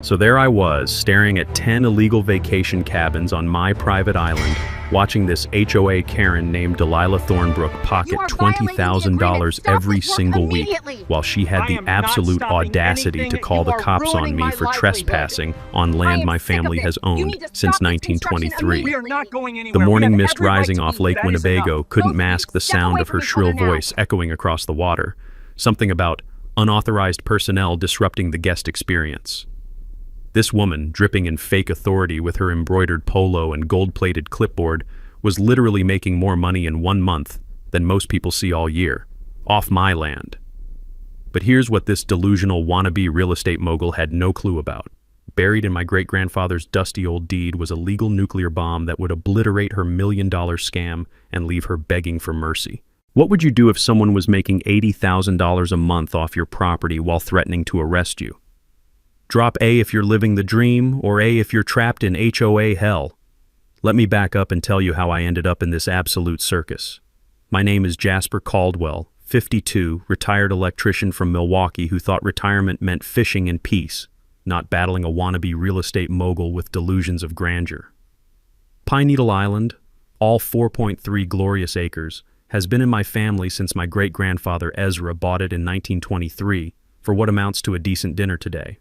So there I was, staring at 10 illegal vacation cabins on my private island, watching this HOA Karen named Delilah Thornbrook pocket $20,000 every single week, while she had the absolute audacity to call the cops on me for trespassing on land my family has owned since 1923. The morning mist rising off Lake Winnebago couldn't mask the sound of her shrill voice echoing across the water, something about unauthorized personnel disrupting the guest experience. This woman, dripping in fake authority with her embroidered polo and gold-plated clipboard, was literally making more money in 1 month than most people see all year, off my land. But here's what this delusional wannabe real estate mogul had no clue about. Buried in my great-grandfather's dusty old deed was a legal nuclear bomb that would obliterate her $1-million scam and leave her begging for mercy. What would you do if someone was making $80,000 a month off your property while threatening to arrest you? Drop A if you're living the dream, or A if you're trapped in HOA hell. Let me back up and tell you how I ended up in this absolute circus. My name is Jasper Caldwell, 52, retired electrician from Milwaukee who thought retirement meant fishing in peace, not battling a wannabe real estate mogul with delusions of grandeur. Pine Needle Island, all 4.3 glorious acres, has been in my family since my great-grandfather Ezra bought it in 1923 for what amounts to a decent dinner today.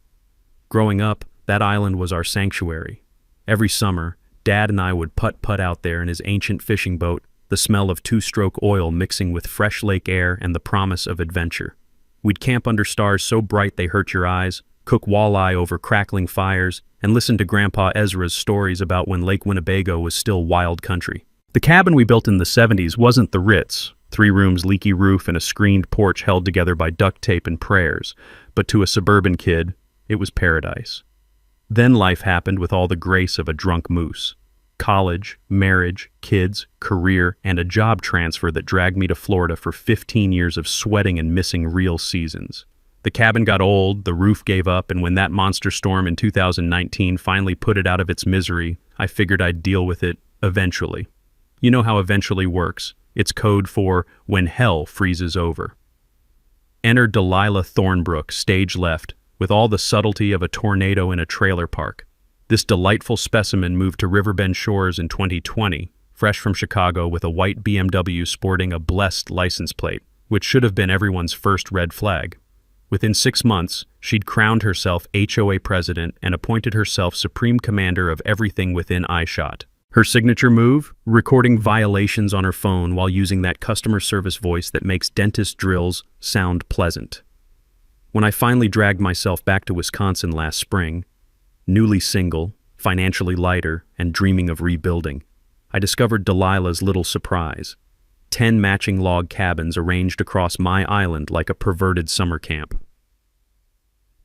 Growing up, that island was our sanctuary. Every summer, Dad and I would putt-putt out there in his ancient fishing boat, the smell of two-stroke oil mixing with fresh lake air and the promise of adventure. We'd camp under stars so bright they hurt your eyes, cook walleye over crackling fires, and listen to Grandpa Ezra's stories about when Lake Winnebago was still wild country. The cabin we built in the 70s wasn't the Ritz, 3 rooms, leaky roof, and a screened porch held together by duct tape and prayers, but to a suburban kid, it was paradise. Then life happened with all the grace of a drunk moose. College, marriage, kids, career, and a job transfer that dragged me to Florida for 15 years of sweating and missing real seasons. The cabin got old, the roof gave up, and when that monster storm in 2019 finally put it out of its misery, I figured I'd deal with it eventually. You know how eventually works. It's code for when hell freezes over. Enter Delilah Thornbrook, stage left, with all the subtlety of a tornado in a trailer park. This delightful specimen moved to Riverbend Shores in 2020, fresh from Chicago with a white BMW sporting a blessed license plate, which should have been everyone's first red flag. Within 6 months, she'd crowned herself HOA president and appointed herself supreme commander of everything within eyeshot. Her signature move? Recording violations on her phone while using that customer service voice that makes dentist drills sound pleasant. When I finally dragged myself back to Wisconsin last spring, newly single, financially lighter, and dreaming of rebuilding, I discovered Delilah's little surprise. 10 matching log cabins arranged across my island like a perverted summer camp.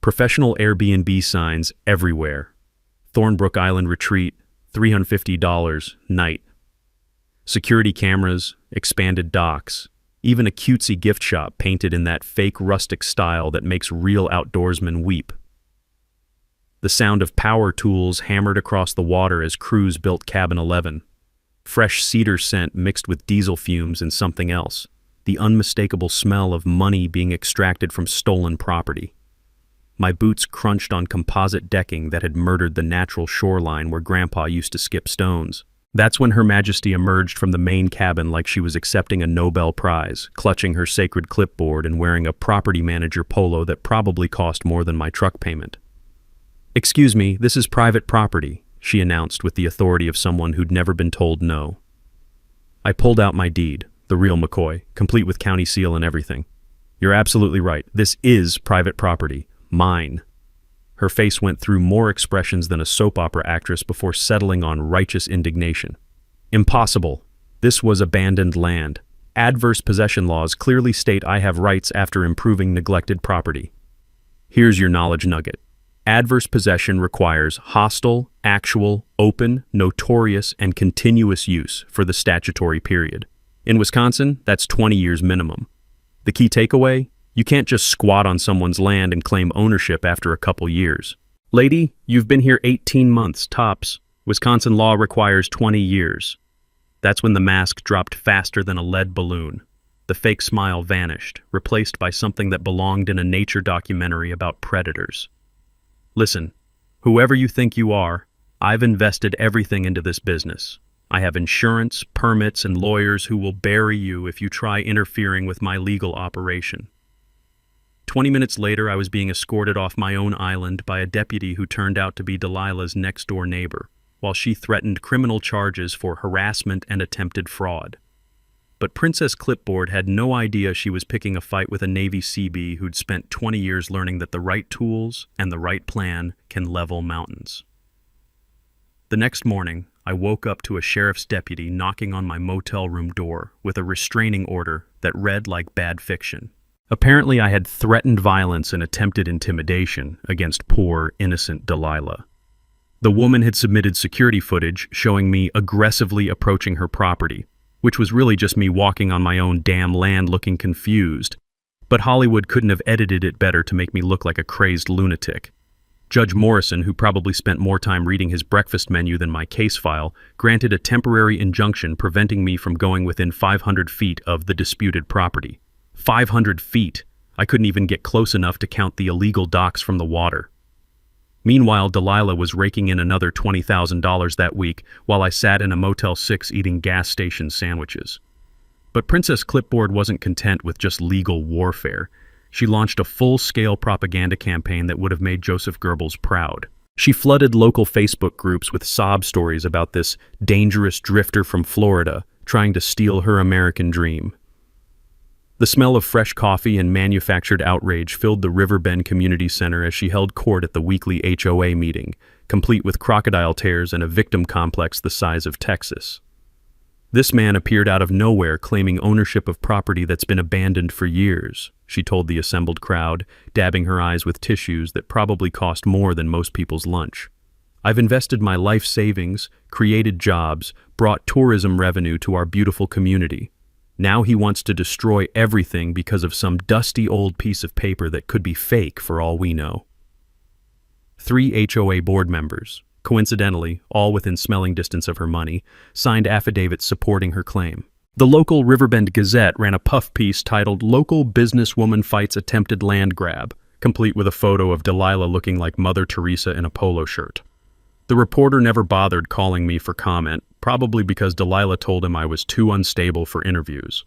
Professional Airbnb signs everywhere. Thornbrook Island Retreat, $350 night. Security cameras, expanded docks, even a cutesy gift shop painted in that fake rustic style that makes real outdoorsmen weep. The sound of power tools hammered across the water as crews built Cabin 11. Fresh cedar scent mixed with diesel fumes and something else. The unmistakable smell of money being extracted from stolen property. My boots crunched on composite decking that had murdered the natural shoreline where Grandpa used to skip stones. That's when Her Majesty emerged from the main cabin like she was accepting a Nobel Prize, clutching her sacred clipboard and wearing a property manager polo that probably cost more than my truck payment. "Excuse me, this is private property," she announced with the authority of someone who'd never been told no. I pulled out my deed, the real McCoy, complete with county seal and everything. "You're absolutely right. This is private property. Mine." Her face went through more expressions than a soap opera actress before settling on righteous indignation. "Impossible. This was abandoned land. Adverse possession laws clearly state I have rights after improving neglected property. Here's your knowledge nugget. Adverse possession requires hostile, actual, open, notorious, and continuous use for the statutory period. In Wisconsin, that's 20 years minimum. The key takeaway? You can't just squat on someone's land and claim ownership after a couple years. Lady, you've been here 18 months, tops. Wisconsin law requires 20 years. That's when the mask dropped faster than a lead balloon. The fake smile vanished, replaced by something that belonged in a nature documentary about predators. Listen, Whoever you think you are, I've invested everything into this business. I have insurance, permits, and lawyers who will bury you if you try interfering with my legal operation. 20 minutes later, I was being escorted off my own island by a deputy who turned out to be Delilah's next-door neighbor, while she threatened criminal charges for harassment and attempted fraud. But Princess Clipboard had no idea she was picking a fight with a Navy Seabee who'd spent 20 years learning that the right tools and the right plan can level mountains. The next morning, I woke up to a sheriff's deputy knocking on my motel room door with a restraining order that read like bad fiction. Apparently, I had threatened violence and attempted intimidation against poor, innocent Delilah. The woman had submitted security footage showing me aggressively approaching her property, which was really just me walking on my own damn land looking confused. But Hollywood couldn't have edited it better to make me look like a crazed lunatic. Judge Morrison, who probably spent more time reading his breakfast menu than my case file, granted a temporary injunction preventing me from going within 500 feet of the disputed property. 500 feet! I couldn't even get close enough to count the illegal docks from the water. Meanwhile, Delilah was raking in another $20,000 that week while I sat in a Motel 6 eating gas station sandwiches. But Princess Clipboard wasn't content with just legal warfare. She launched a full-scale propaganda campaign that would have made Joseph Goebbels proud. She flooded local Facebook groups with sob stories about this dangerous drifter from Florida trying to steal her American dream. The smell of fresh coffee and manufactured outrage filled the Riverbend Community Center as she held court at the weekly HOA meeting, complete with crocodile tears and a victim complex the size of Texas. This man appeared out of nowhere claiming ownership of property that's been abandoned for years, she told the assembled crowd, dabbing her eyes with tissues that probably cost more than most people's lunch. I've invested my life savings, created jobs, brought tourism revenue to our beautiful community. Now he wants to destroy everything because of some dusty old piece of paper that could be fake for all we know. 3 HOA board members, coincidentally, all within smelling distance of her money, signed affidavits supporting her claim. The local Riverbend Gazette ran a puff piece titled "Local Businesswoman Fights Attempted Land Grab," complete with a photo of Delilah looking like Mother Teresa in a polo shirt. The reporter never bothered calling me for comment, probably because Delilah told him I was too unstable for interviews.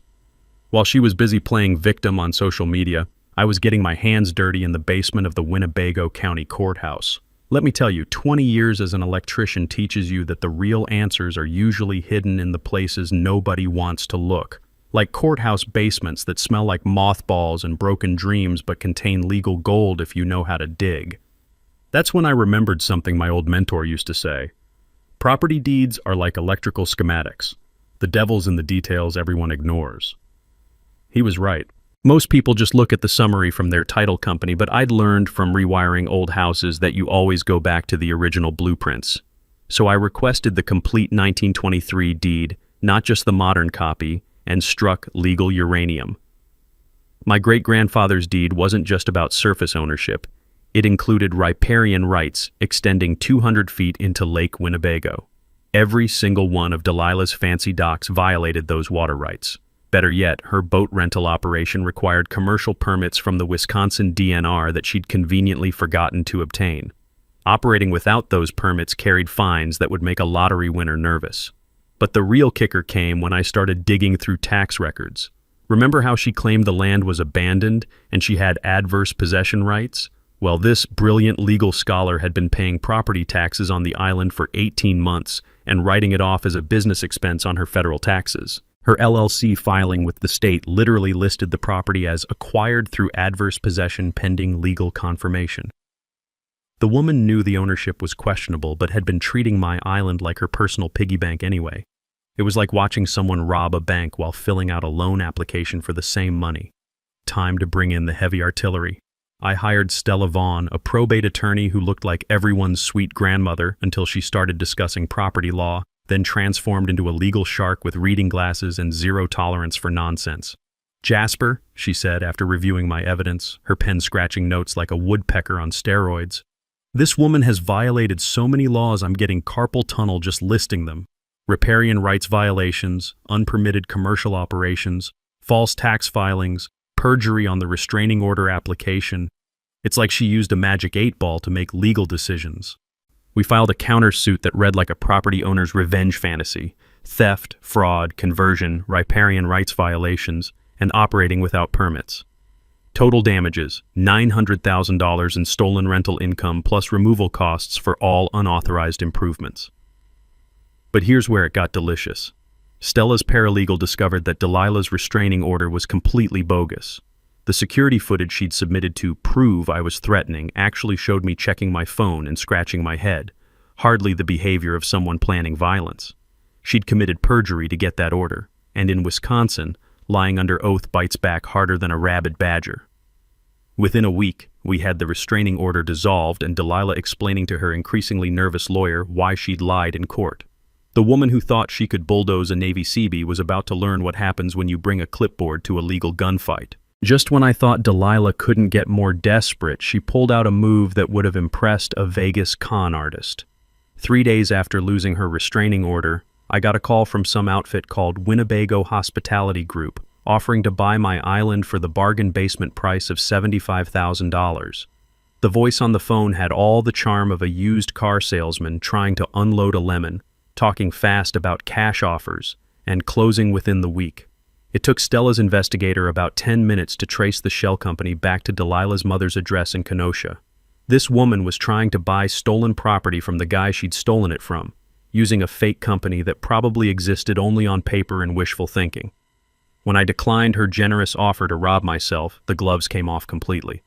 While she was busy playing victim on social media, I was getting my hands dirty in the basement of the Winnebago County Courthouse. Let me tell you, 20 years as an electrician teaches you that the real answers are usually hidden in the places nobody wants to look, like courthouse basements that smell like mothballs and broken dreams but contain legal gold if you know how to dig. That's when I remembered something my old mentor used to say. Property deeds are like electrical schematics. The devil's in the details everyone ignores. He was right. Most people just look at the summary from their title company, but I'd learned from rewiring old houses that you always go back to the original blueprints. So I requested the complete 1923 deed, not just the modern copy, and struck legal uranium. My great-grandfather's deed wasn't just about surface ownership. It included riparian rights extending 200 feet into Lake Winnebago. Every single one of Delilah's fancy docks violated those water rights. Better yet, her boat rental operation required commercial permits from the Wisconsin DNR that she'd conveniently forgotten to obtain. Operating without those permits carried fines that would make a lottery winner nervous. But the real kicker came when I started digging through tax records. Remember how she claimed the land was abandoned and she had adverse possession rights? Well, this brilliant legal scholar had been paying property taxes on the island for 18 months and writing it off as a business expense on her federal taxes. Her LLC filing with the state literally listed the property as acquired through adverse possession pending legal confirmation. The woman knew the ownership was questionable but had been treating my island like her personal piggy bank anyway. It was like watching someone rob a bank while filling out a loan application for the same money. Time to bring in the heavy artillery. I hired Stella Vaughn, a probate attorney who looked like everyone's sweet grandmother until she started discussing property law, then transformed into a legal shark with reading glasses and zero tolerance for nonsense. "Jasper," she said after reviewing my evidence, her pen scratching notes like a woodpecker on steroids. "This woman has violated so many laws I'm getting carpal tunnel just listing them. Riparian rights violations, unpermitted commercial operations, false tax filings, perjury on the restraining order application. It's like she used a magic 8-ball to make legal decisions." We filed a countersuit that read like a property owner's revenge fantasy: theft, fraud, conversion, riparian rights violations, and operating without permits. Total damages: $900,000 in stolen rental income plus removal costs for all unauthorized improvements. But here's where it got delicious. Stella's paralegal discovered that Delilah's restraining order was completely bogus. The security footage she'd submitted to prove I was threatening actually showed me checking my phone and scratching my head, hardly the behavior of someone planning violence. She'd committed perjury to get that order, and in Wisconsin, lying under oath bites back harder than a rabid badger. Within a week, we had the restraining order dissolved and Delilah explaining to her increasingly nervous lawyer why she'd lied in court. The woman who thought she could bulldoze a Navy Seabee was about to learn what happens when you bring a clipboard to a legal gunfight. Just when I thought Delilah couldn't get more desperate, she pulled out a move that would have impressed a Vegas con artist. 3 days after losing her restraining order, I got a call from some outfit called Winnebago Hospitality Group, offering to buy my island for the bargain basement price of $75,000. The voice on the phone had all the charm of a used car salesman trying to unload a lemon, talking fast about cash offers, and closing within the week. It took Stella's investigator about 10 minutes to trace the shell company back to Delilah's mother's address in Kenosha. This woman was trying to buy stolen property from the guy she'd stolen it from, using a fake company that probably existed only on paper and wishful thinking. When I declined her generous offer to rob myself, the gloves came off completely.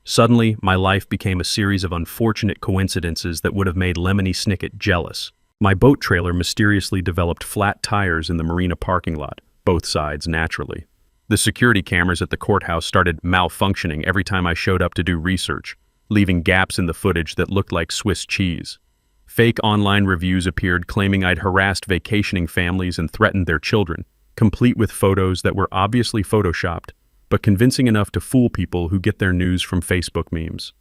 Suddenly, my life became a series of unfortunate coincidences that would have made Lemony Snicket jealous. My boat trailer mysteriously developed flat tires in the marina parking lot, both sides naturally. The security cameras at the courthouse started malfunctioning every time I showed up to do research, leaving gaps in the footage that looked like Swiss cheese. Fake online reviews appeared claiming I'd harassed vacationing families and threatened their children, complete with photos that were obviously photoshopped, but convincing enough to fool people who get their news from Facebook memes.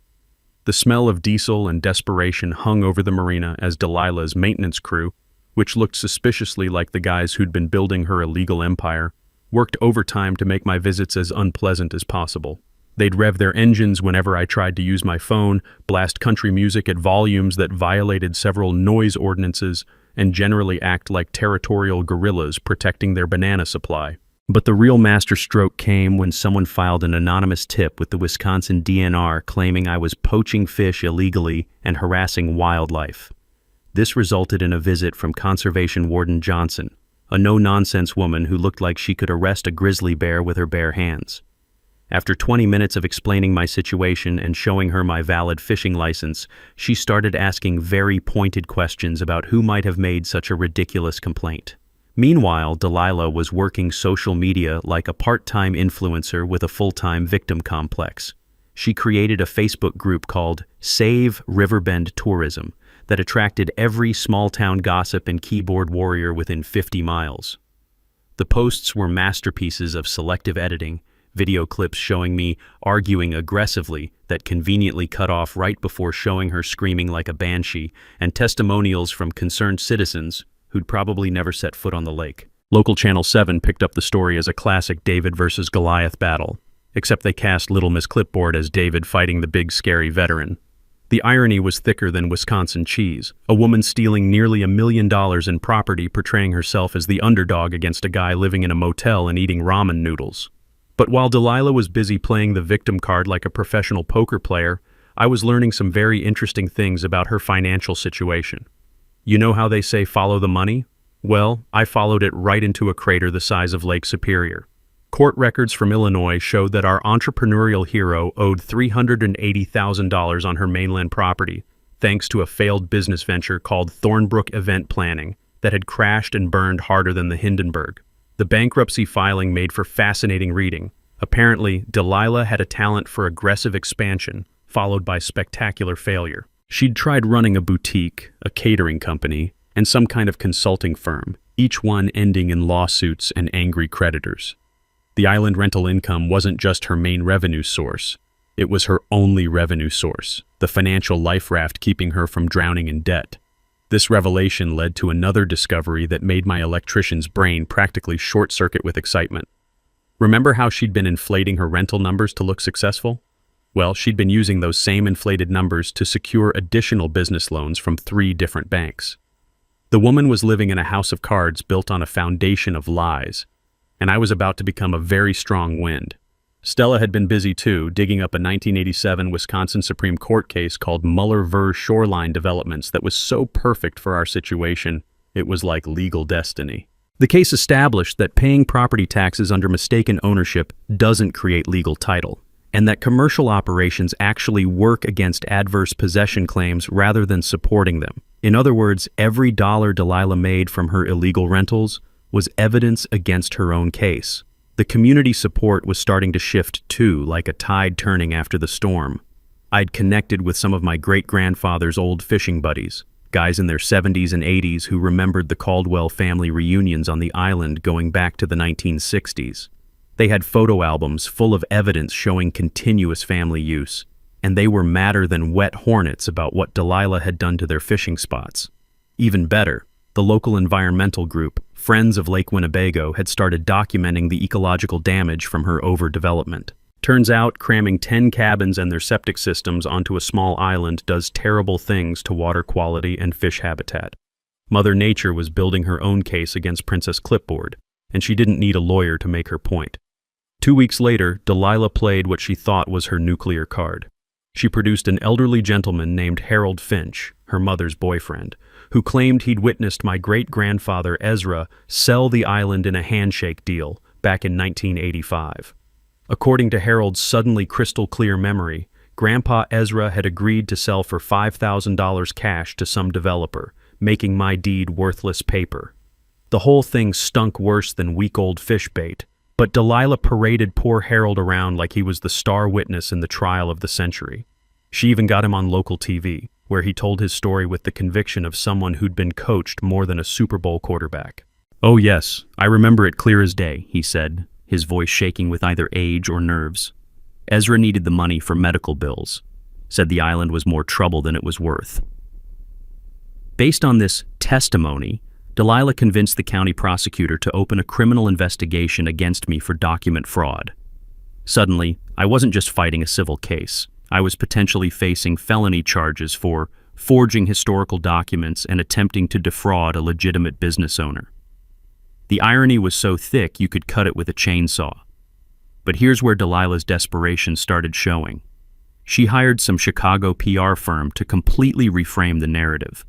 The smell of diesel and desperation hung over the marina as Delilah's maintenance crew, which looked suspiciously like the guys who'd been building her illegal empire, worked overtime to make my visits as unpleasant as possible. They'd rev their engines whenever I tried to use my phone, blast country music at volumes that violated several noise ordinances, and generally act like territorial guerrillas protecting their banana supply. But the real masterstroke came when someone filed an anonymous tip with the Wisconsin DNR claiming I was poaching fish illegally and harassing wildlife. This resulted in a visit from Conservation Warden Johnson, a no-nonsense woman who looked like she could arrest a grizzly bear with her bare hands. After 20 minutes of explaining my situation and showing her my valid fishing license, she started asking very pointed questions about who might have made such a ridiculous complaint. Meanwhile, Delilah was working social media like a part-time influencer with a full-time victim complex. She created a Facebook group called Save Riverbend Tourism that attracted every small-town gossip and keyboard warrior within 50 miles. The posts were masterpieces of selective editing, video clips showing me arguing aggressively that conveniently cut off right before showing her screaming like a banshee, and testimonials from concerned citizens who'd probably never set foot on the lake. Local Channel 7 picked up the story as a classic David versus Goliath battle, except they cast Little Miss Clipboard as David fighting the big scary veteran. The irony was thicker than Wisconsin cheese, a woman stealing nearly $1 million in property portraying herself as the underdog against a guy living in a motel and eating ramen noodles. But while Delilah was busy playing the victim card like a professional poker player, I was learning some very interesting things about her financial situation. You know how they say follow the money? Well, I followed it right into a crater the size of Lake Superior. Court records from Illinois showed that our entrepreneurial hero owed $380,000 on her mainland property, thanks to a failed business venture called Thornbrook Event Planning that had crashed and burned harder than the Hindenburg. The bankruptcy filing made for fascinating reading. Apparently, Delilah had a talent for aggressive expansion, followed by spectacular failure. She'd tried running a boutique, a catering company, and some kind of consulting firm, each one ending in lawsuits and angry creditors. The island rental income wasn't just her main revenue source. It was her only revenue source, the financial life raft keeping her from drowning in debt. This revelation led to another discovery that made my electrician's brain practically short-circuit with excitement. Remember how she'd been inflating her rental numbers to look successful? Well, she'd been using those same inflated numbers to secure additional business loans from 3 different banks. The woman was living in a house of cards built on a foundation of lies, and I was about to become a very strong wind. Stella had been busy too, digging up a 1987 Wisconsin Supreme Court case called Muller v. Shoreline Developments that was so perfect for our situation, it was like legal destiny. The case established that paying property taxes under mistaken ownership doesn't create legal title, and that commercial operations actually work against adverse possession claims rather than supporting them. In other words, every dollar Delilah made from her illegal rentals was evidence against her own case. The community support was starting to shift too, like a tide turning after the storm. I'd connected with some of my great-grandfather's old fishing buddies, guys in their 70s and 80s who remembered the Caldwell family reunions on the island going back to the 1960s. They had photo albums full of evidence showing continuous family use, and they were madder than wet hornets about what Delilah had done to their fishing spots. Even better, the local environmental group, Friends of Lake Winnebago, had started documenting the ecological damage from her overdevelopment. Turns out, cramming 10 cabins and their septic systems onto a small island does terrible things to water quality and fish habitat. Mother Nature was building her own case against Princess Clipboard, and she didn't need a lawyer to make her point. 2 weeks later, Delilah played what she thought was her nuclear card. She produced an elderly gentleman named Harold Finch, her mother's boyfriend, who claimed he'd witnessed my great-grandfather Ezra sell the island in a handshake deal back in 1985. According to Harold's suddenly crystal-clear memory, Grandpa Ezra had agreed to sell for $5,000 cash to some developer, making my deed worthless paper. The whole thing stunk worse than week-old fish bait, but Delilah paraded poor Harold around like he was the star witness in the trial of the century. She even got him on local TV, where he told his story with the conviction of someone who'd been coached more than a Super Bowl quarterback. "Oh yes, I remember it clear as day," he said, his voice shaking with either age or nerves. "Ezra needed the money for medical bills. Said the island was more trouble than it was worth." Based on this testimony, Delilah convinced the county prosecutor to open a criminal investigation against me for document fraud. Suddenly, I wasn't just fighting a civil case. I was potentially facing felony charges for forging historical documents and attempting to defraud a legitimate business owner. The irony was so thick you could cut it with a chainsaw. But here's where Delilah's desperation started showing. She hired some Chicago PR firm to completely reframe the narrative.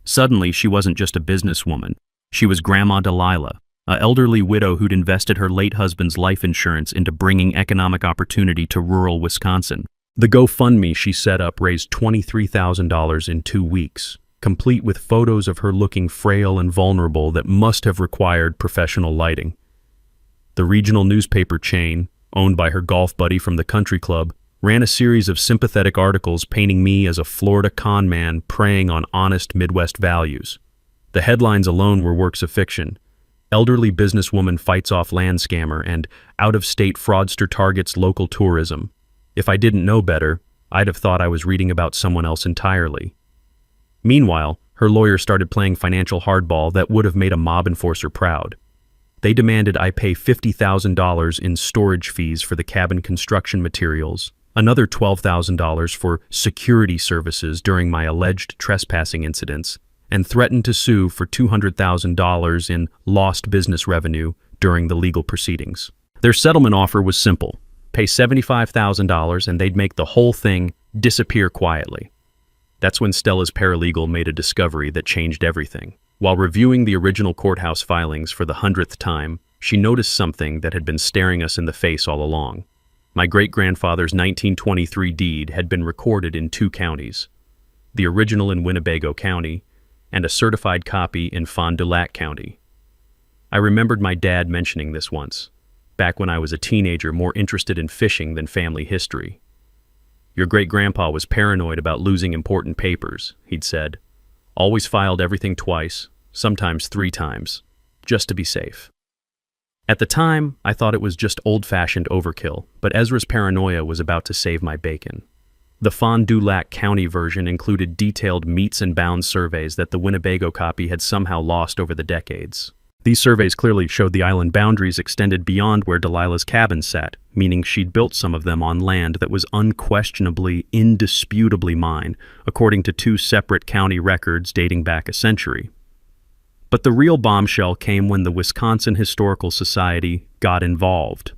Suddenly, she wasn't just a businesswoman. She was Grandma Delilah, an elderly widow who'd invested her late husband's life insurance into bringing economic opportunity to rural Wisconsin. The GoFundMe she set up raised $23,000 in 2 weeks, complete with photos of her looking frail and vulnerable that must have required professional lighting. The regional newspaper chain, owned by her golf buddy from the country club, ran a series of sympathetic articles painting me as a Florida con man preying on honest Midwest values. The headlines alone were works of fiction. Elderly businesswoman fights off land scammer and out-of-state fraudster targets local tourism. If I didn't know better, I'd have thought I was reading about someone else entirely. Meanwhile, her lawyer started playing financial hardball that would have made a mob enforcer proud. They demanded I pay $50,000 in storage fees for the cabin construction materials, another $12,000 for security services during my alleged trespassing incidents, and threatened to sue for $200,000 in lost business revenue during the legal proceedings. Their settlement offer was simple: pay $75,000 and they'd make the whole thing disappear quietly. That's when Stella's paralegal made a discovery that changed everything. While reviewing the original courthouse filings for the 100th time, she noticed something that had been staring us in the face all along. My great-grandfather's 1923 deed had been recorded in 2 counties, the original in Winnebago County and a certified copy in Fond du Lac County. I remembered my dad mentioning this once, back when I was a teenager more interested in fishing than family history. "Your great-grandpa was paranoid about losing important papers," he'd said. "Always filed everything twice, sometimes 3 times, just to be safe." At the time, I thought it was just old-fashioned overkill, but Ezra's paranoia was about to save my bacon. The Fond du Lac County version included detailed meets and bounds surveys that the Winnebago copy had somehow lost over the decades. These surveys clearly showed the island boundaries extended beyond where Delilah's cabin sat, meaning she'd built some of them on land that was unquestionably, indisputably mine, according to two separate county records dating back a century. But the real bombshell came when the Wisconsin Historical Society got involved.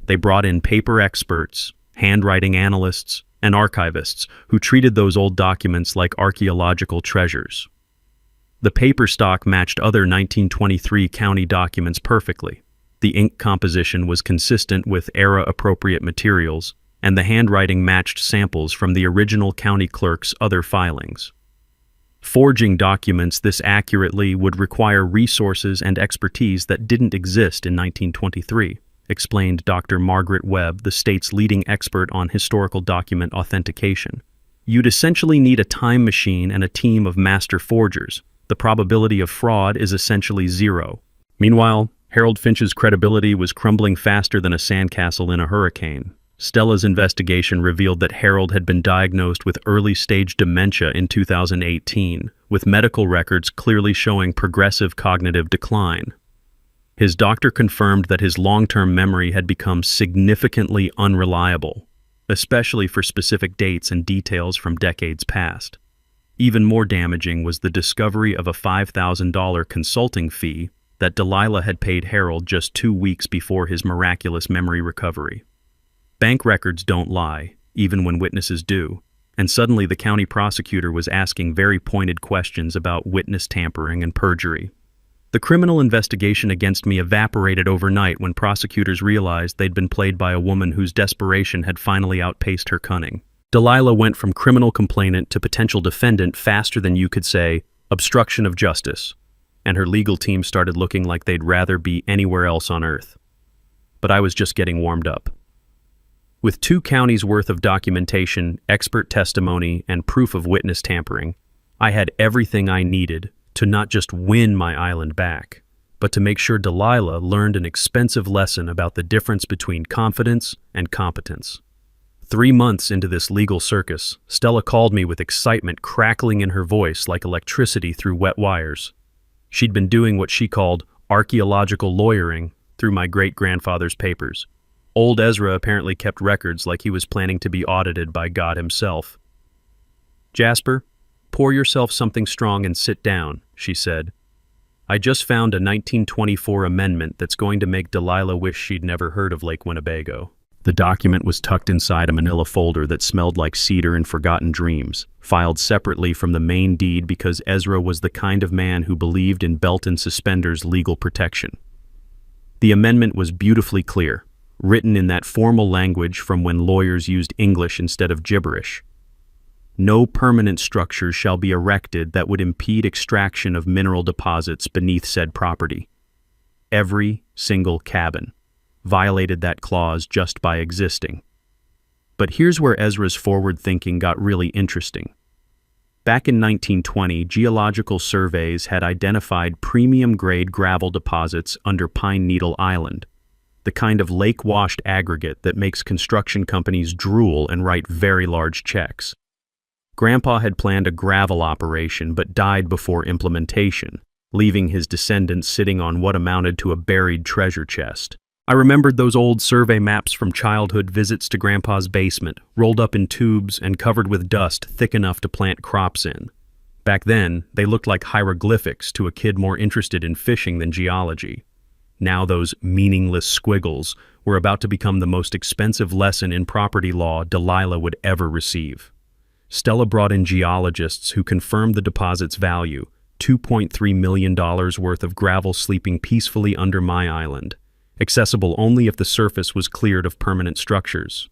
They brought in paper experts, handwriting analysts, and archivists who treated those old documents like archaeological treasures. The paper stock matched other 1923 county documents perfectly. The ink composition was consistent with era-appropriate materials, and the handwriting matched samples from the original county clerk's other filings. Forging documents this accurately would require resources and expertise that didn't exist in 1923, explained Dr. Margaret Webb, the state's leading expert on historical document authentication. You'd essentially need a time machine and a team of master forgers. The probability of fraud is essentially zero. Meanwhile, Harold Finch's credibility was crumbling faster than a sandcastle in a hurricane. Stella's investigation revealed that Harold had been diagnosed with early-stage dementia in 2018, with medical records clearly showing progressive cognitive decline. His doctor confirmed that his long-term memory had become significantly unreliable, especially for specific dates and details from decades past. Even more damaging was the discovery of a $5,000 consulting fee that Delilah had paid Harold just 2 weeks before his miraculous memory recovery. Bank records don't lie, even when witnesses do, and suddenly the county prosecutor was asking very pointed questions about witness tampering and perjury. The criminal investigation against me evaporated overnight when prosecutors realized they'd been played by a woman whose desperation had finally outpaced her cunning. Delilah went from criminal complainant to potential defendant faster than you could say, obstruction of justice, and her legal team started looking like they'd rather be anywhere else on earth. But I was just getting warmed up. With 2 counties worth of documentation, expert testimony, and proof of witness tampering, I had everything I needed to not just win my island back, but to make sure Delilah learned an expensive lesson about the difference between confidence and competence. 3 months into this legal circus, Stella called me with excitement crackling in her voice like electricity through wet wires. She'd been doing what she called archaeological lawyering through my great-grandfather's papers. Old Ezra apparently kept records like he was planning to be audited by God himself. "Jasper, pour yourself something strong and sit down," she said. "I just found a 1924 amendment that's going to make Delilah wish she'd never heard of Lake Winnebago." The document was tucked inside a manila folder that smelled like cedar and forgotten dreams, filed separately from the main deed because Ezra was the kind of man who believed in belt and suspenders legal protection. The amendment was beautifully clear, written in that formal language from when lawyers used English instead of gibberish. No permanent structures shall be erected that would impede extraction of mineral deposits beneath said property. Every single cabin violated that clause just by existing. But here's where Ezra's forward thinking got really interesting. Back in 1920, geological surveys had identified premium-grade gravel deposits under Pine Needle Island, the kind of lake-washed aggregate that makes construction companies drool and write very large checks. Grandpa had planned a gravel operation but died before implementation, leaving his descendants sitting on what amounted to a buried treasure chest. I remembered those old survey maps from childhood visits to Grandpa's basement, rolled up in tubes and covered with dust thick enough to plant crops in. Back then, they looked like hieroglyphics to a kid more interested in fishing than geology. Now those meaningless squiggles were about to become the most expensive lesson in property law Delilah would ever receive. Stella brought in geologists who confirmed the deposit's value, $2.3 million worth of gravel sleeping peacefully under my island, accessible only if the surface was cleared of permanent structures.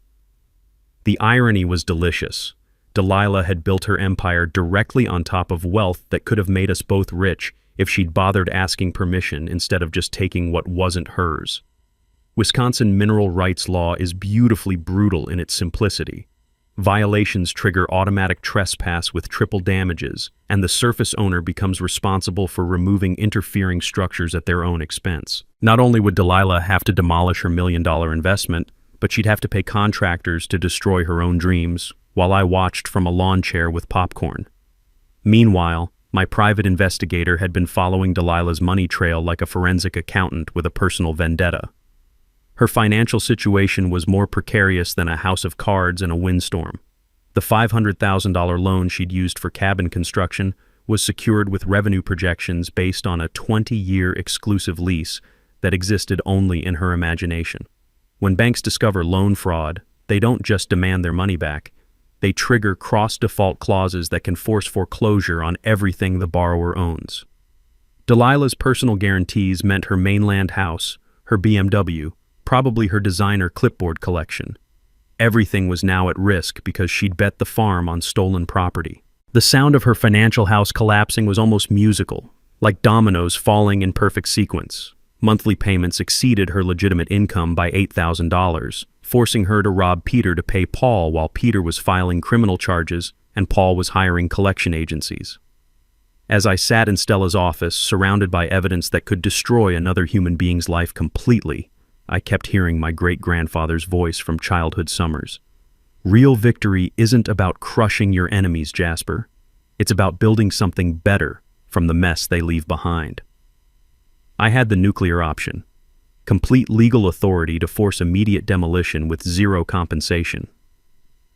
The irony was delicious. Delilah had built her empire directly on top of wealth that could have made us both rich if she'd bothered asking permission instead of just taking what wasn't hers. Wisconsin mineral rights law is beautifully brutal in its simplicity. Violations trigger automatic trespass with triple damages, and the surface owner becomes responsible for removing interfering structures at their own expense. Not only would Delilah have to demolish her $1 million investment, but she'd have to pay contractors to destroy her own dreams, while I watched from a lawn chair with popcorn. Meanwhile, My private investigator had been following Delilah's money trail like a forensic accountant with a personal vendetta. Her financial situation was more precarious than a house of cards in a windstorm. The $500,000 loan she'd used for cabin construction was secured with revenue projections based on a 20-year exclusive lease that existed only in her imagination. When banks discover loan fraud, they don't just demand their money back. They trigger cross-default clauses that can force foreclosure on everything the borrower owns. Delilah's personal guarantees meant her mainland house, her BMW, probably her designer clipboard collection. Everything was now at risk because she'd bet the farm on stolen property. The sound of her financial house collapsing was almost musical, like dominoes falling in perfect sequence. Monthly payments exceeded her legitimate income by $8,000, forcing her to rob Peter to pay Paul while Peter was filing criminal charges and Paul was hiring collection agencies. As I sat in Stella's office, surrounded by evidence that could destroy another human being's life completely, I kept hearing my great-grandfather's voice from childhood summers. Real victory isn't about crushing your enemies, Jasper. It's about building something better from the mess they leave behind. I had the nuclear option. Complete legal authority to force immediate demolition with zero compensation.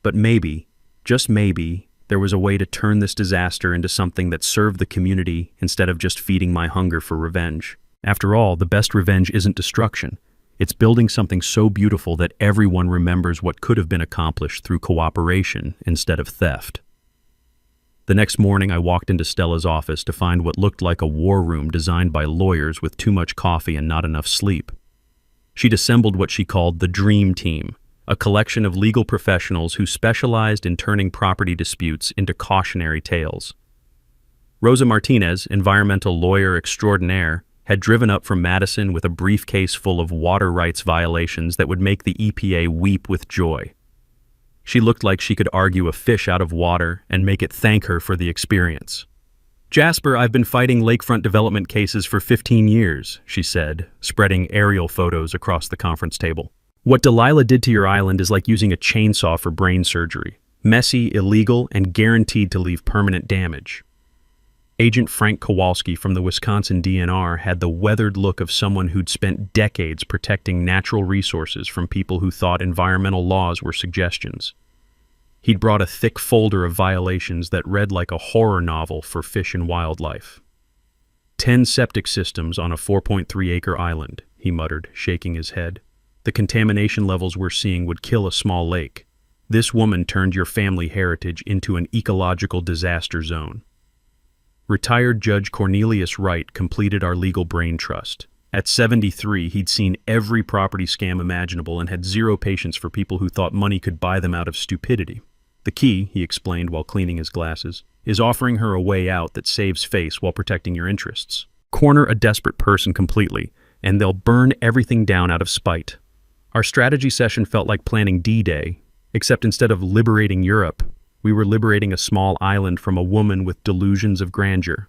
But maybe, just maybe, there was a way to turn this disaster into something that served the community instead of just feeding my hunger for revenge. After all, the best revenge isn't destruction. It's building something so beautiful that everyone remembers what could have been accomplished through cooperation instead of theft. The next morning, I walked into Stella's office to find what looked like a war room designed by lawyers with too much coffee and not enough sleep. She'd assembled what she called the Dream Team, a collection of legal professionals who specialized in turning property disputes into cautionary tales. Rosa Martinez, environmental lawyer extraordinaire, had driven up from Madison with a briefcase full of water rights violations that would make the EPA weep with joy. She looked like she could argue a fish out of water and make it thank her for the experience. "Jasper, I've been fighting lakefront development cases for 15 years, she said, spreading aerial photos across the conference table. "What Delilah did to your island is like using a chainsaw for brain surgery. Messy, illegal, and guaranteed to leave permanent damage." Agent Frank Kowalski from the Wisconsin DNR had the weathered look of someone who'd spent decades protecting natural resources from people who thought environmental laws were suggestions. He'd brought a thick folder of violations that read like a horror novel for fish and wildlife. 10 septic systems on a 4.3-acre island, he muttered, shaking his head. "The contamination levels we're seeing would kill a small lake. This woman turned your family heritage into an ecological disaster zone." Retired Judge Cornelius Wright completed our legal brain trust. At 73, he'd seen every property scam imaginable and had zero patience for people who thought money could buy them out of stupidity. "The key," he explained while cleaning his glasses, "is offering her a way out that saves face while protecting your interests. Corner a desperate person completely, and they'll burn everything down out of spite." Our strategy session felt like planning D-Day, except instead of liberating Europe, we were liberating a small island from a woman with delusions of grandeur.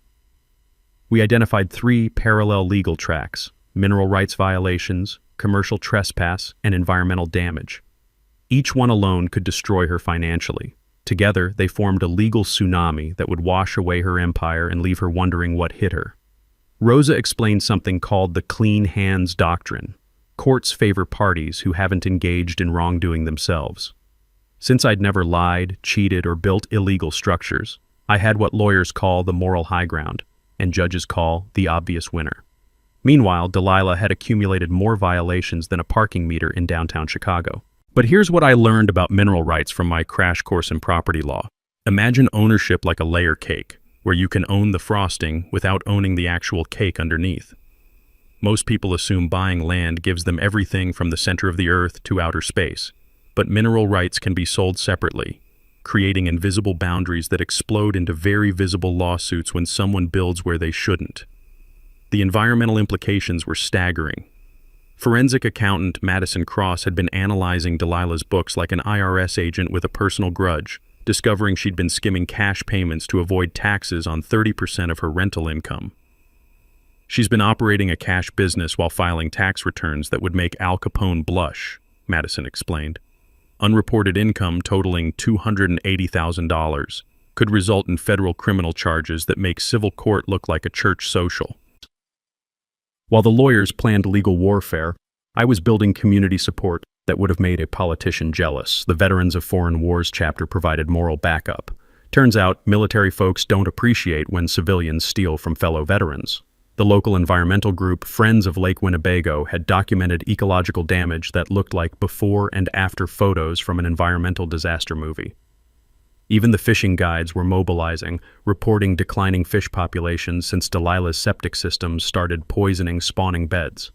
We identified 3 parallel legal tracks: mineral rights violations, commercial trespass, and environmental damage. Each one alone could destroy her financially. Together, they formed a legal tsunami that would wash away her empire and leave her wondering what hit her. Rosa explained something called the clean hands doctrine. Courts favor parties who haven't engaged in wrongdoing themselves. Since I'd never lied, cheated, or built illegal structures, I had what lawyers call the moral high ground, and judges call the obvious winner. Meanwhile, Delilah had accumulated more violations than a parking meter in downtown Chicago. But here's what I learned about mineral rights from my crash course in property law. Imagine ownership like a layer cake, where you can own the frosting without owning the actual cake underneath. Most people assume buying land gives them everything from the center of the earth to outer space. But mineral rights can be sold separately, creating invisible boundaries that explode into very visible lawsuits when someone builds where they shouldn't. The environmental implications were staggering. Forensic accountant Madison Cross had been analyzing Delilah's books like an IRS agent with a personal grudge, discovering she'd been skimming cash payments to avoid taxes on 30% of her rental income. "She's been operating a cash business while filing tax returns that would make Al Capone blush," Madison explained. "Unreported income totaling $280,000, could result in federal criminal charges that make civil court look like a church social. While the lawyers planned legal warfare, I was building community support that would have made a politician jealous. The Veterans of Foreign Wars chapter provided moral backup. Turns out, military folks don't appreciate when civilians steal from fellow veterans. The local environmental group, Friends of Lake Winnebago, had documented ecological damage that looked like before and after photos from an environmental disaster movie. Even the fishing guides were mobilizing, reporting declining fish populations since Delilah's septic systems started poisoning spawning beds.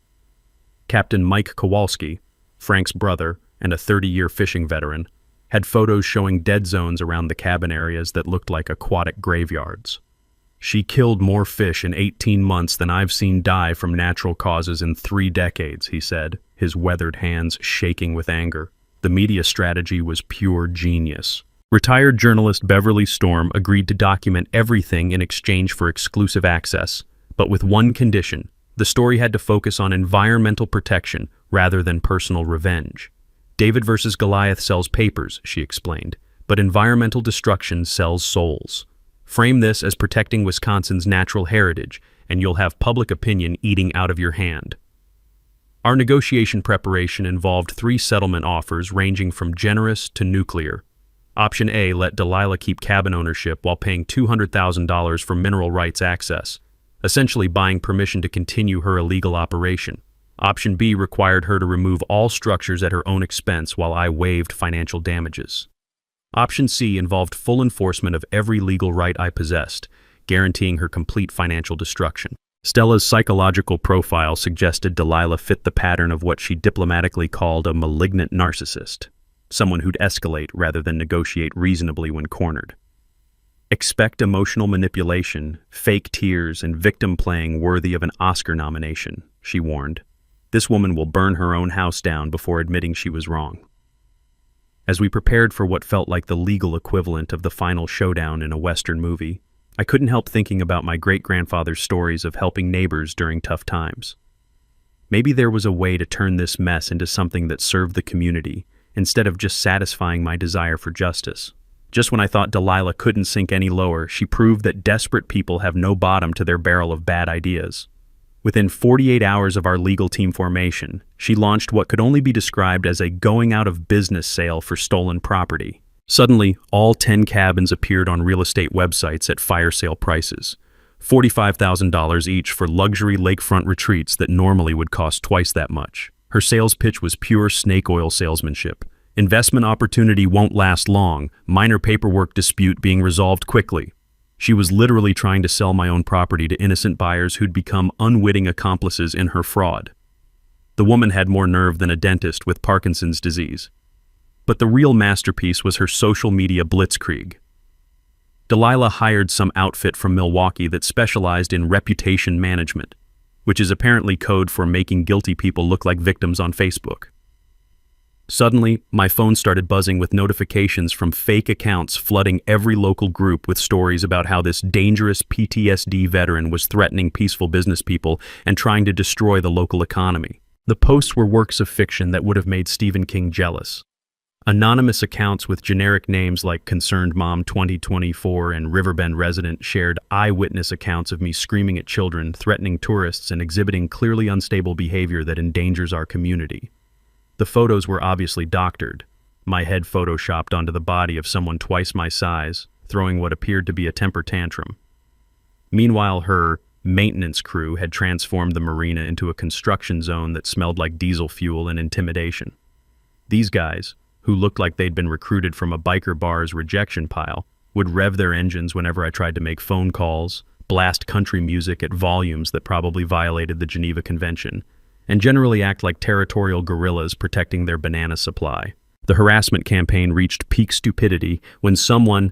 Captain Mike Kowalski, Frank's brother and a 30-year fishing veteran, had photos showing dead zones around the cabin areas that looked like aquatic graveyards. She killed more fish in 18 months than I've seen die from natural causes in 3 decades, he said, his weathered hands shaking with anger. The media strategy was pure genius. Retired journalist Beverly Storm agreed to document everything in exchange for exclusive access, but with one condition: the story had to focus on environmental protection rather than personal revenge. David versus Goliath sells papers, she explained, but environmental destruction sells souls. Frame this as protecting Wisconsin's natural heritage, and you'll have public opinion eating out of your hand. Our negotiation preparation involved 3 settlement offers ranging from generous to nuclear. Option A let Delilah keep cabin ownership while paying $200,000 for mineral rights access, essentially buying permission to continue her illegal operation. Option B required her to remove all structures at her own expense while I waived financial damages. Option C involved full enforcement of every legal right I possessed, guaranteeing her complete financial destruction. Stella's psychological profile suggested Delilah fit the pattern of what she diplomatically called a malignant narcissist, someone who'd escalate rather than negotiate reasonably when cornered. Expect emotional manipulation, fake tears, and victim playing worthy of an Oscar nomination, she warned. This woman will burn her own house down before admitting she was wrong. As we prepared for what felt like the legal equivalent of the final showdown in a Western movie, I couldn't help thinking about my great-grandfather's stories of helping neighbors during tough times. Maybe there was a way to turn this mess into something that served the community, instead of just satisfying my desire for justice. Just when I thought Delilah couldn't sink any lower, she proved that desperate people have no bottom to their barrel of bad ideas. Within 48 hours of our legal team formation, she launched what could only be described as a going-out-of-business sale for stolen property. Suddenly, all 10 cabins appeared on real estate websites at fire sale prices, $45,000 each for luxury lakefront retreats that normally would cost twice that much. Her sales pitch was pure snake oil salesmanship. Investment opportunity won't last long, minor paperwork dispute being resolved quickly. She was literally trying to sell my own property to innocent buyers who'd become unwitting accomplices in her fraud. The woman had more nerve than a dentist with Parkinson's disease. But the real masterpiece was her social media blitzkrieg. Delilah hired some outfit from Milwaukee that specialized in reputation management, which is apparently code for making guilty people look like victims on Facebook. Suddenly, my phone started buzzing with notifications from fake accounts flooding every local group with stories about how this dangerous PTSD veteran was threatening peaceful business people and trying to destroy the local economy. The posts were works of fiction that would have made Stephen King jealous. Anonymous accounts with generic names like Concerned Mom 2024 and Riverbend Resident shared eyewitness accounts of me screaming at children, threatening tourists, and exhibiting clearly unstable behavior that endangers our community. The photos were obviously doctored, my head photoshopped onto the body of someone twice my size, throwing what appeared to be a temper tantrum. Meanwhile, her maintenance crew had transformed the marina into a construction zone that smelled like diesel fuel and intimidation. These guys, who looked like they'd been recruited from a biker bar's rejection pile, would rev their engines whenever I tried to make phone calls, blast country music at volumes that probably violated the Geneva Convention, and generally act like territorial guerrillas protecting their banana supply. The harassment campaign reached peak stupidity when someone,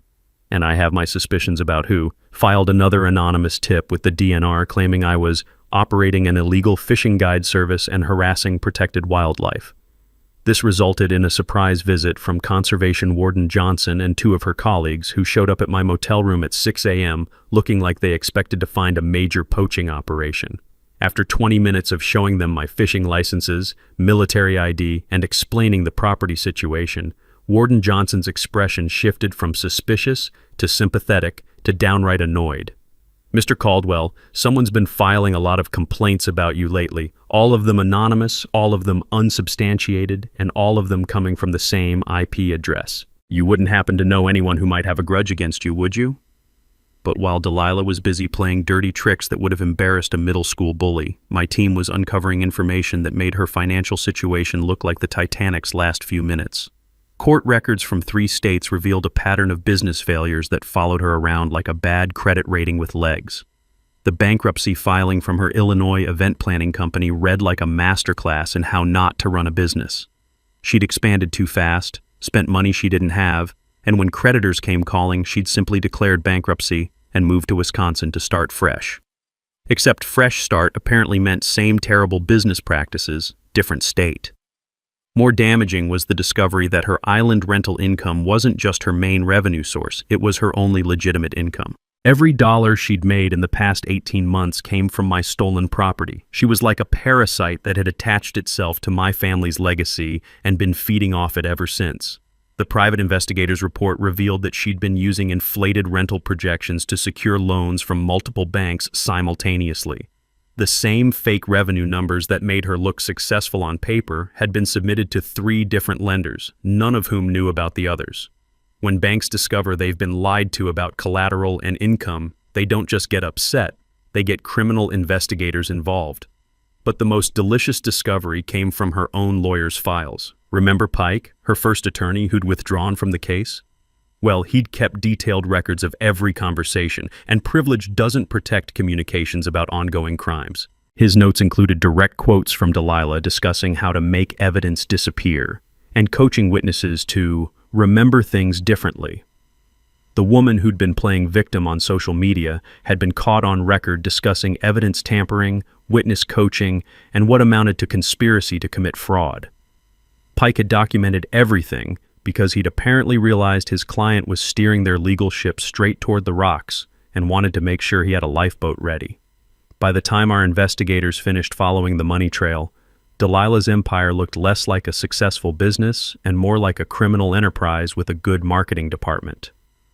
and I have my suspicions about who, filed another anonymous tip with the DNR claiming I was operating an illegal fishing guide service and harassing protected wildlife. This resulted in a surprise visit from Conservation Warden Johnson and 2 of her colleagues who showed up at my motel room at 6 a.m. looking like they expected to find a major poaching operation. After 20 minutes of showing them my fishing licenses, military ID, and explaining the property situation, Warden Johnson's expression shifted from suspicious to sympathetic to downright annoyed. "Mr. Caldwell, someone's been filing a lot of complaints about you lately, all of them anonymous, all of them unsubstantiated, and all of them coming from the same IP address. You wouldn't happen to know anyone who might have a grudge against you, would you?" But while Delilah was busy playing dirty tricks that would have embarrassed a middle school bully, my team was uncovering information that made her financial situation look like the Titanic's last few minutes. Court records from 3 states revealed a pattern of business failures that followed her around like a bad credit rating with legs. The bankruptcy filing from her Illinois event planning company read like a masterclass in how not to run a business. She'd expanded too fast, spent money she didn't have, and when creditors came calling, she'd simply declared bankruptcy and moved to Wisconsin to start fresh. Except fresh start apparently meant same terrible business practices, different state. More damaging was the discovery that her island rental income wasn't just her main revenue source, it was her only legitimate income. Every dollar she'd made in the past 18 months came from my stolen property. She was like a parasite that had attached itself to my family's legacy and been feeding off it ever since. The private investigator's report revealed that she'd been using inflated rental projections to secure loans from multiple banks simultaneously. The same fake revenue numbers that made her look successful on paper had been submitted to 3 different lenders, none of whom knew about the others. When banks discover they've been lied to about collateral and income, they don't just get upset, they get criminal investigators involved. But the most delicious discovery came from her own lawyer's files. Remember Pike, her first attorney who'd withdrawn from the case? Well, he'd kept detailed records of every conversation, and privilege doesn't protect communications about ongoing crimes. His notes included direct quotes from Delilah discussing how to make evidence disappear, and coaching witnesses to remember things differently. The woman who'd been playing victim on social media had been caught on record discussing evidence tampering, witness coaching, and what amounted to conspiracy to commit fraud. Pike had documented everything because he'd apparently realized his client was steering their legal ship straight toward the rocks and wanted to make sure he had a lifeboat ready. By the time our investigators finished following the money trail, Delilah's empire looked less like a successful business and more like a criminal enterprise with a good marketing department.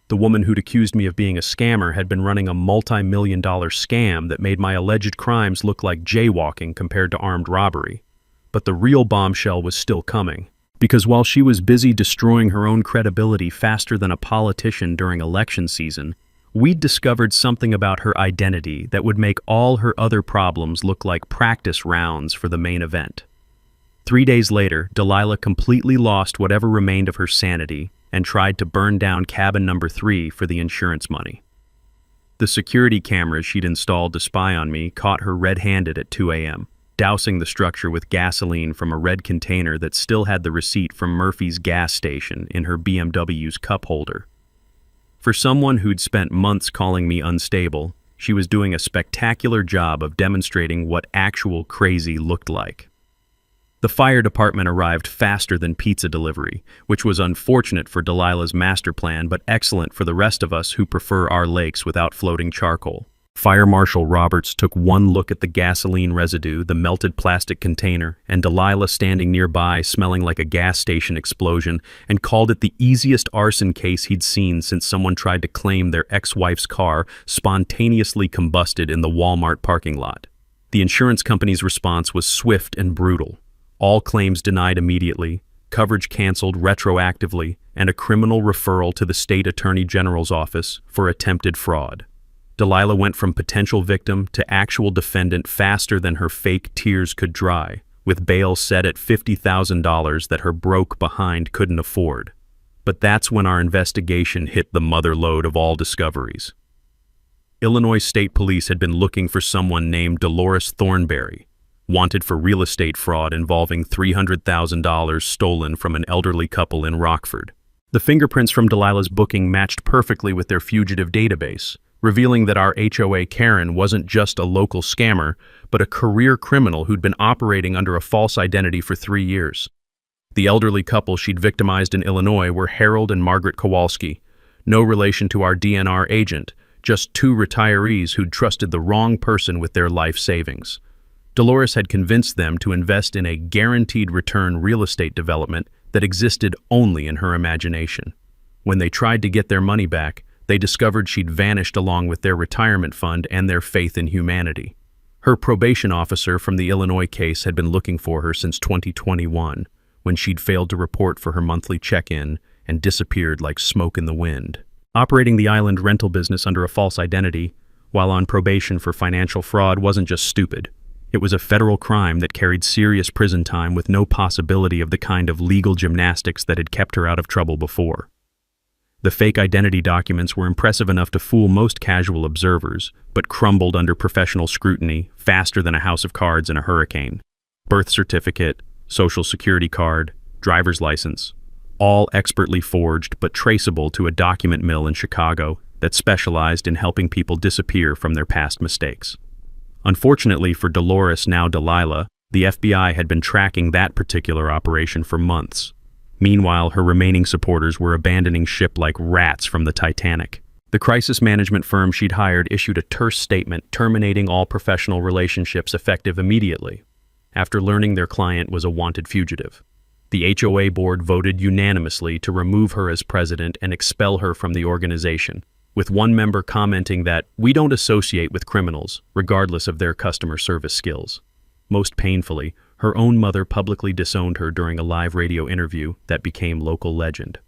The woman who'd accused me of being a scammer had been running a multi-million-dollar scam that made my alleged crimes look like jaywalking compared to armed robbery. But the real bombshell was still coming, because while she was busy destroying her own credibility faster than a politician during election season, we'd discovered something about her identity that would make all her other problems look like practice rounds for the main event. 3 days later, Delilah completely lost whatever remained of her sanity and tried to burn down cabin number 3 for the insurance money. The security cameras she'd installed to spy on me caught her red-handed at 2 a.m., dousing the structure with gasoline from a red container that still had the receipt from Murphy's gas station in her BMW's cup holder. For someone who'd spent months calling me unstable, she was doing a spectacular job of demonstrating what actual crazy looked like. The fire department arrived faster than pizza delivery, which was unfortunate for Delilah's master plan but excellent for the rest of us who prefer our lakes without floating charcoal. Fire Marshal Roberts took one look at the gasoline residue, the melted plastic container, and Delilah standing nearby smelling like a gas station explosion, and called it the easiest arson case he'd seen since someone tried to claim their ex-wife's car spontaneously combusted in the Walmart parking lot. The insurance company's response was swift and brutal. All claims denied immediately, coverage canceled retroactively, and a criminal referral to the state attorney general's office for attempted fraud. Delilah went from potential victim to actual defendant faster than her fake tears could dry, with bail set at $50,000 that her broke behind couldn't afford. But that's when our investigation hit the mother lode of all discoveries. Illinois State Police had been looking for someone named Dolores Thornberry, wanted for real estate fraud involving $300,000 stolen from an elderly couple in Rockford. The fingerprints from Delilah's booking matched perfectly with their fugitive database, revealing that our HOA Karen wasn't just a local scammer, but a career criminal who'd been operating under a false identity for 3 years. The elderly couple she'd victimized in Illinois were Harold and Margaret Kowalski, no relation to our DNR agent, just 2 retirees who'd trusted the wrong person with their life savings. Dolores had convinced them to invest in a guaranteed return real estate development that existed only in her imagination. When they tried to get their money back, they discovered she'd vanished along with their retirement fund and their faith in humanity. Her probation officer from the Illinois case had been looking for her since 2021, when she'd failed to report for her monthly check-in and disappeared like smoke in the wind. Operating the island rental business under a false identity, while on probation for financial fraud, wasn't just stupid. It was a federal crime that carried serious prison time with no possibility of the kind of legal gymnastics that had kept her out of trouble before. The fake identity documents were impressive enough to fool most casual observers, but crumbled under professional scrutiny faster than a house of cards in a hurricane. Birth certificate, social security card, driver's license, all expertly forged but traceable to a document mill in Chicago that specialized in helping people disappear from their past mistakes. Unfortunately for Dolores, now Delilah, the FBI had been tracking that particular operation for months. Meanwhile, her remaining supporters were abandoning ship like rats from the Titanic. The crisis management firm she'd hired issued a terse statement terminating all professional relationships effective immediately, after learning their client was a wanted fugitive. The HOA board voted unanimously to remove her as president and expel her from the organization, with one member commenting that, "We don't associate with criminals, regardless of their customer service skills." Most painfully, her own mother publicly disowned her during a live radio interview that became local legend.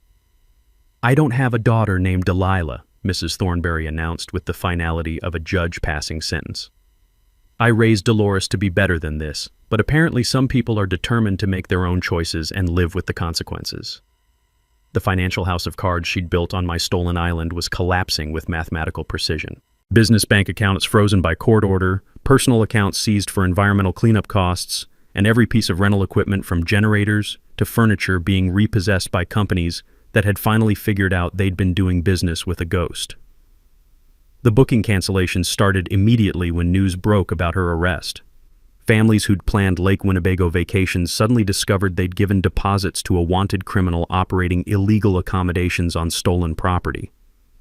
"I don't have a daughter named Delilah," Mrs. Thornberry announced with the finality of a judge passing sentence. "I raised Dolores to be better than this, but apparently some people are determined to make their own choices and live with the consequences." The financial house of cards she'd built on my stolen island was collapsing with mathematical precision. Business bank accounts frozen by court order, personal accounts seized for environmental cleanup costs, and every piece of rental equipment from generators to furniture being repossessed by companies that had finally figured out they'd been doing business with a ghost. The booking cancellations started immediately when news broke about her arrest. Families who'd planned Lake Winnebago vacations suddenly discovered they'd given deposits to a wanted criminal operating illegal accommodations on stolen property.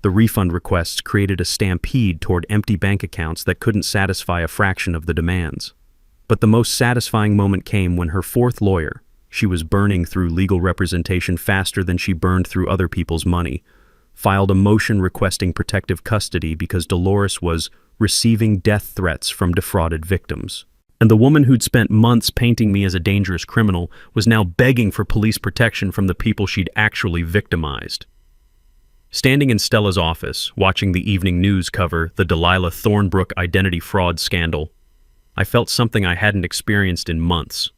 The refund requests created a stampede toward empty bank accounts that couldn't satisfy a fraction of the demands. But the most satisfying moment came when her fourth lawyer, she was burning through legal representation faster than she burned through other people's money, filed a motion requesting protective custody because Dolores was receiving death threats from defrauded victims. And the woman who'd spent months painting me as a dangerous criminal was now begging for police protection from the people she'd actually victimized. Standing in Stella's office, watching the evening news cover the Delilah Thornbrook identity fraud scandal, I felt something I hadn't experienced in months.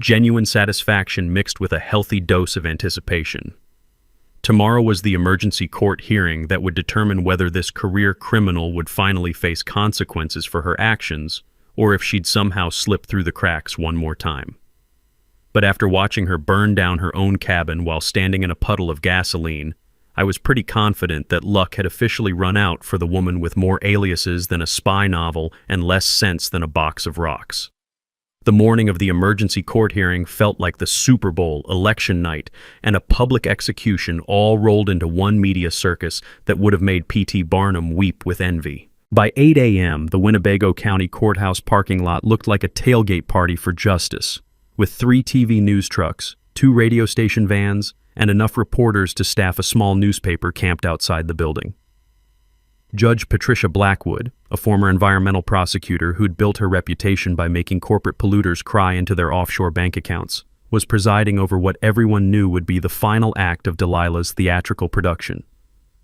Genuine satisfaction mixed with a healthy dose of anticipation. Tomorrow was the emergency court hearing that would determine whether this career criminal would finally face consequences for her actions, or if she'd somehow slip through the cracks one more time. But after watching her burn down her own cabin while standing in a puddle of gasoline, I was pretty confident that luck had officially run out for the woman with more aliases than a spy novel and less sense than a box of rocks. The morning of the emergency court hearing felt like the Super Bowl, election night, and a public execution all rolled into one media circus that would have made P.T. Barnum weep with envy. By 8 a.m., the Winnebago County Courthouse parking lot looked like a tailgate party for justice, with 3 TV news trucks, 2 radio station vans, and enough reporters to staff a small newspaper camped outside the building. Judge Patricia Blackwood, a former environmental prosecutor who'd built her reputation by making corporate polluters cry into their offshore bank accounts, was presiding over what everyone knew would be the final act of Delilah's theatrical production.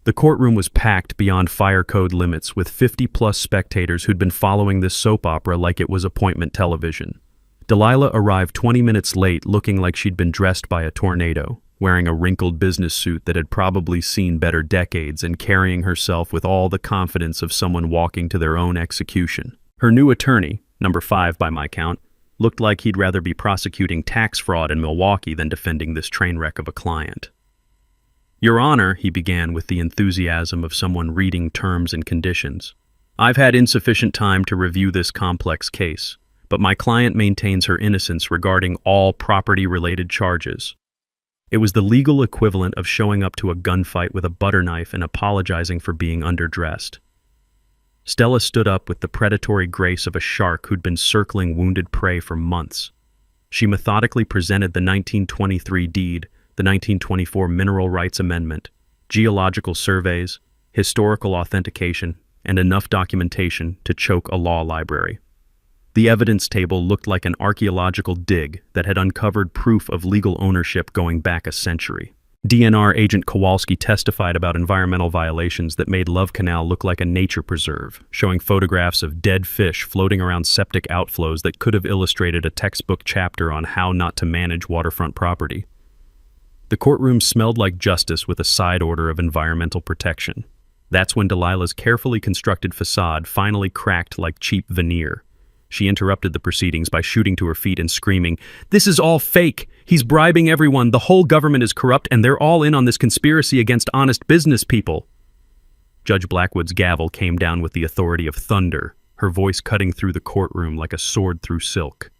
The courtroom was packed beyond fire code limits with 50-plus spectators who'd been following this soap opera like it was appointment television. Delilah arrived 20 minutes late looking like she'd been dressed by a tornado, wearing a wrinkled business suit that had probably seen better decades and carrying herself with all the confidence of someone walking to their own execution. Her new attorney, number 5 by my count, looked like he'd rather be prosecuting tax fraud in Milwaukee than defending this train wreck of a client. "Your Honor," he began with the enthusiasm of someone reading terms and conditions, "I've had insufficient time to review this complex case, but my client maintains her innocence regarding all property-related charges." It was the legal equivalent of showing up to a gunfight with a butter knife and apologizing for being underdressed. Stella stood up with the predatory grace of a shark who'd been circling wounded prey for months. She methodically presented the 1923 deed, the 1924 Mineral Rights Amendment, geological surveys, historical authentication, and enough documentation to choke a law library. The evidence table looked like an archaeological dig that had uncovered proof of legal ownership going back a century. DNR agent Kowalski testified about environmental violations that made Love Canal look like a nature preserve, showing photographs of dead fish floating around septic outflows that could have illustrated a textbook chapter on how not to manage waterfront property. The courtroom smelled like justice with a side order of environmental protection. That's when Delilah's carefully constructed facade finally cracked like cheap veneer. She interrupted the proceedings by shooting to her feet and screaming, "This is all fake! He's bribing everyone! The whole government is corrupt and they're all in on this conspiracy against honest business people!" Judge Blackwood's gavel came down with the authority of thunder, her voice cutting through the courtroom like a sword through silk.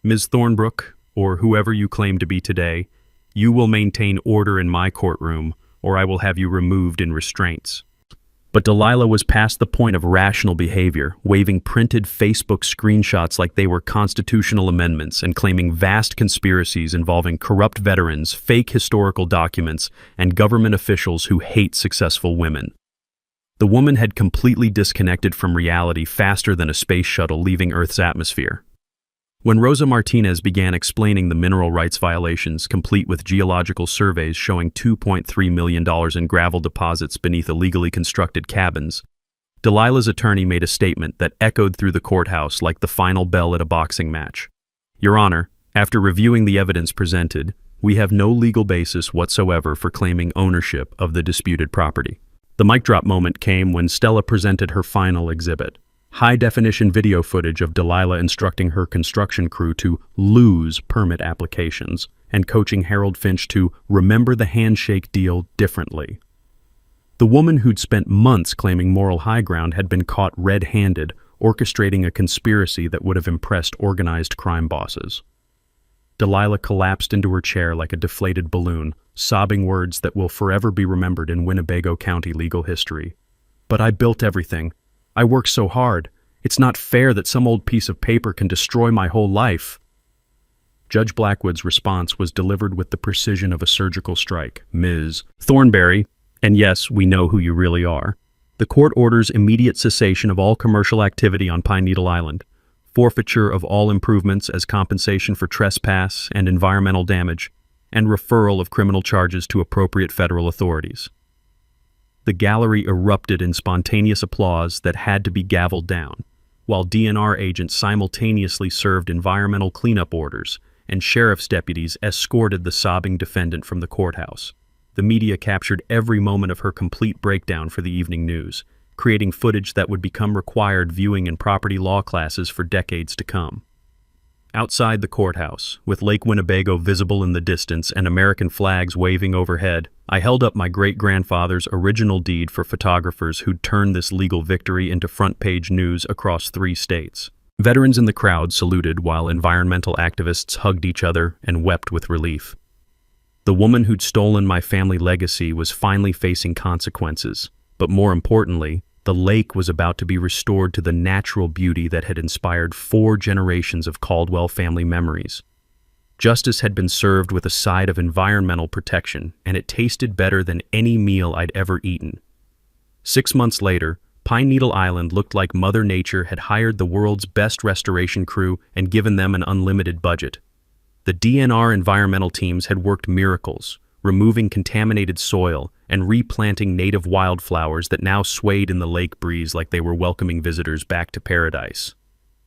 "Ms. Thornbrook, or whoever you claim to be today, you will maintain order in my courtroom, or I will have you removed in restraints." But Delilah was past the point of rational behavior, waving printed Facebook screenshots like they were constitutional amendments and claiming vast conspiracies involving corrupt veterans, fake historical documents, and government officials who hate successful women. The woman had completely disconnected from reality faster than a space shuttle leaving Earth's atmosphere. When Rosa Martinez began explaining the mineral rights violations, complete with geological surveys showing $2.3 million in gravel deposits beneath illegally constructed cabins, Delilah's attorney made a statement that echoed through the courthouse like the final bell at a boxing match. "Your Honor, after reviewing the evidence presented, we have no legal basis whatsoever for claiming ownership of the disputed property." The mic drop moment came when Stella presented her final exhibit. High-definition video footage of Delilah instructing her construction crew to lose permit applications and coaching Harold Finch to remember the handshake deal differently. The woman who'd spent months claiming moral high ground had been caught red-handed, orchestrating a conspiracy that would have impressed organized crime bosses. Delilah collapsed into her chair like a deflated balloon, sobbing words that will forever be remembered in Winnebago County legal history. "But I built everything. I worked so hard. It's not fair that some old piece of paper can destroy my whole life." Judge Blackwood's response was delivered with the precision of a surgical strike. "Ms. Thornberry, and yes, we know who you really are. The court orders immediate cessation of all commercial activity on Pine Needle Island, forfeiture of all improvements as compensation for trespass and environmental damage, and referral of criminal charges to appropriate federal authorities." The gallery erupted in spontaneous applause that had to be gavelled down, while DNR agents simultaneously served environmental cleanup orders and sheriff's deputies escorted the sobbing defendant from the courthouse. The media captured every moment of her complete breakdown for the evening news, creating footage that would become required viewing in property law classes for decades to come. Outside the courthouse, with Lake Winnebago visible in the distance and American flags waving overhead, I held up my great-grandfather's original deed for photographers who'd turned this legal victory into front-page news across 3 states. Veterans in the crowd saluted while environmental activists hugged each other and wept with relief. The woman who'd stolen my family legacy was finally facing consequences, but more importantly, the lake was about to be restored to the natural beauty that had inspired 4 generations of Caldwell family memories. Justice had been served with a side of environmental protection, and it tasted better than any meal I'd ever eaten. 6 months later, Pine Needle Island looked like Mother Nature had hired the world's best restoration crew and given them an unlimited budget. The DNR environmental teams had worked miracles, removing contaminated soil and replanting native wildflowers that now swayed in the lake breeze like they were welcoming visitors back to paradise.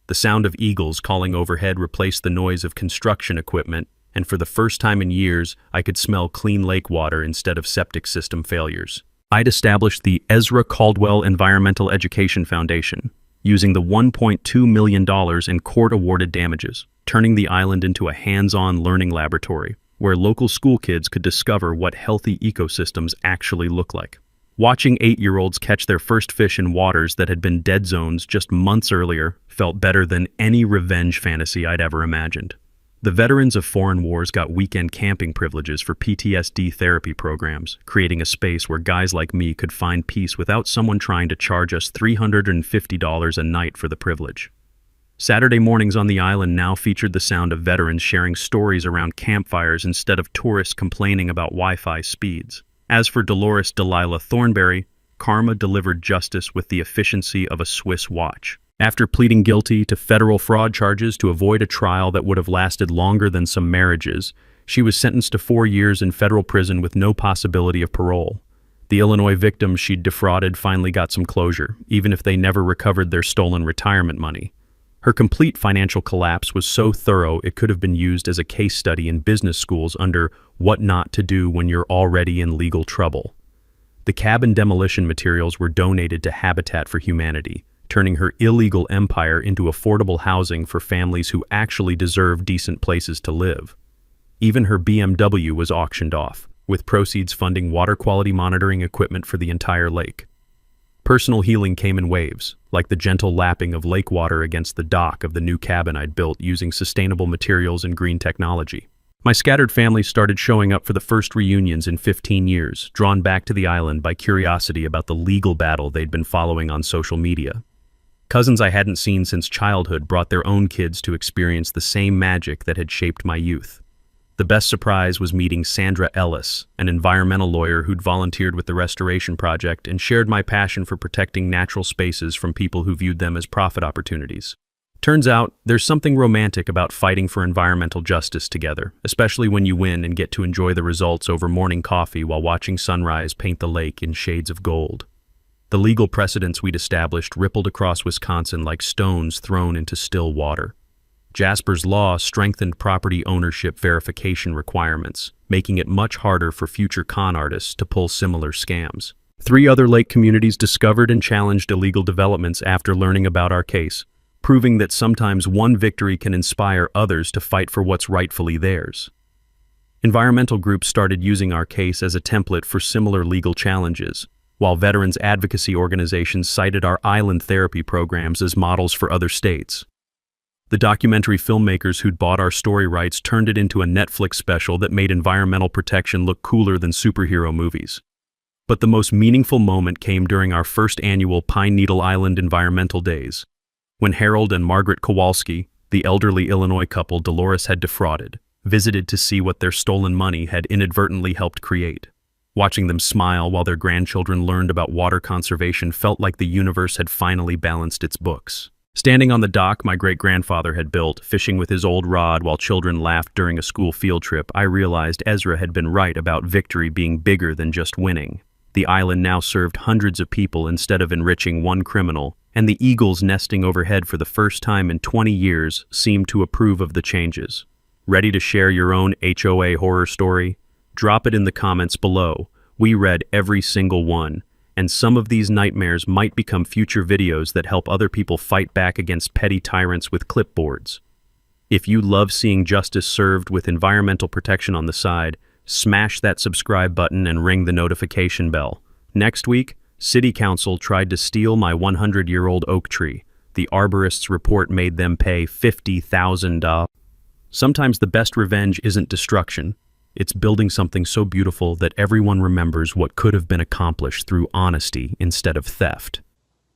The sound of eagles calling overhead replaced the noise of construction equipment, and for the first time in years, I could smell clean lake water instead of septic system failures. I'd established the Ezra Caldwell Environmental Education Foundation, using the $1.2 million in court-awarded damages, turning the island into a hands-on learning laboratory, where local school kids could discover what healthy ecosystems actually look like. Watching 8-year-olds catch their first fish in waters that had been dead zones just months earlier felt better than any revenge fantasy I'd ever imagined. The veterans of foreign wars got weekend camping privileges for PTSD therapy programs, creating a space where guys like me could find peace without someone trying to charge us $350 a night for the privilege. Saturday mornings on the island now featured the sound of veterans sharing stories around campfires instead of tourists complaining about Wi-Fi speeds. As for Dolores Delilah Thornberry, karma delivered justice with the efficiency of a Swiss watch. After pleading guilty to federal fraud charges to avoid a trial that would have lasted longer than some marriages, she was sentenced to 4 years in federal prison with no possibility of parole. The Illinois victims she'd defrauded finally got some closure, even if they never recovered their stolen retirement money. Her complete financial collapse was so thorough it could have been used as a case study in business schools under what not to do when you're already in legal trouble. The cabin demolition materials were donated to Habitat for Humanity, turning her illegal empire into affordable housing for families who actually deserve decent places to live. Even her BMW was auctioned off, with proceeds funding water quality monitoring equipment for the entire lake. Personal healing came in waves, like the gentle lapping of lake water against the dock of the new cabin I'd built using sustainable materials and green technology. My scattered family started showing up for the first reunions in 15 years, drawn back to the island by curiosity about the legal battle they'd been following on social media. Cousins I hadn't seen since childhood brought their own kids to experience the same magic that had shaped my youth. The best surprise was meeting Sandra Ellis, an environmental lawyer who'd volunteered with the Restoration Project and shared my passion for protecting natural spaces from people who viewed them as profit opportunities. Turns out, there's something romantic about fighting for environmental justice together, especially when you win and get to enjoy the results over morning coffee while watching sunrise paint the lake in shades of gold. The legal precedents we'd established rippled across Wisconsin like stones thrown into still water. Jasper's Law strengthened property ownership verification requirements, making it much harder for future con artists to pull similar scams. 3 other lake communities discovered and challenged illegal developments after learning about our case, proving that sometimes one victory can inspire others to fight for what's rightfully theirs. Environmental groups started using our case as a template for similar legal challenges, while veterans advocacy organizations cited our island therapy programs as models for other states. The documentary filmmakers who'd bought our story rights turned it into a Netflix special that made environmental protection look cooler than superhero movies. But the most meaningful moment came during our first annual Pine Needle Island Environmental Days, when Harold and Margaret Kowalski, the elderly Illinois couple Dolores had defrauded, visited to see what their stolen money had inadvertently helped create. Watching them smile while their grandchildren learned about water conservation felt like the universe had finally balanced its books. Standing on the dock my great-grandfather had built, fishing with his old rod while children laughed during a school field trip, I realized Ezra had been right about victory being bigger than just winning. The island now served hundreds of people instead of enriching one criminal, and the eagles nesting overhead for the first time in 20 years seemed to approve of the changes. Ready to share your own HOA horror story? Drop it in the comments below. We read every single one, and some of these nightmares might become future videos that help other people fight back against petty tyrants with clipboards. If you love seeing justice served with environmental protection on the side, smash that subscribe button and ring the notification bell. Next week, City Council tried to steal my 100-year-old oak tree. The arborist's report made them pay $50,000. Sometimes the best revenge isn't destruction. It's building something so beautiful that everyone remembers what could have been accomplished through honesty instead of theft.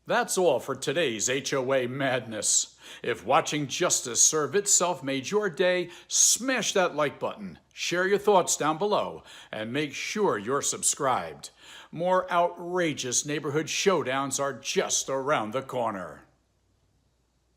That's all for today's HOA Madness. If watching justice serve itself made your day, smash that like button, share your thoughts down below, and make sure you're subscribed. More outrageous neighborhood showdowns are just around the corner.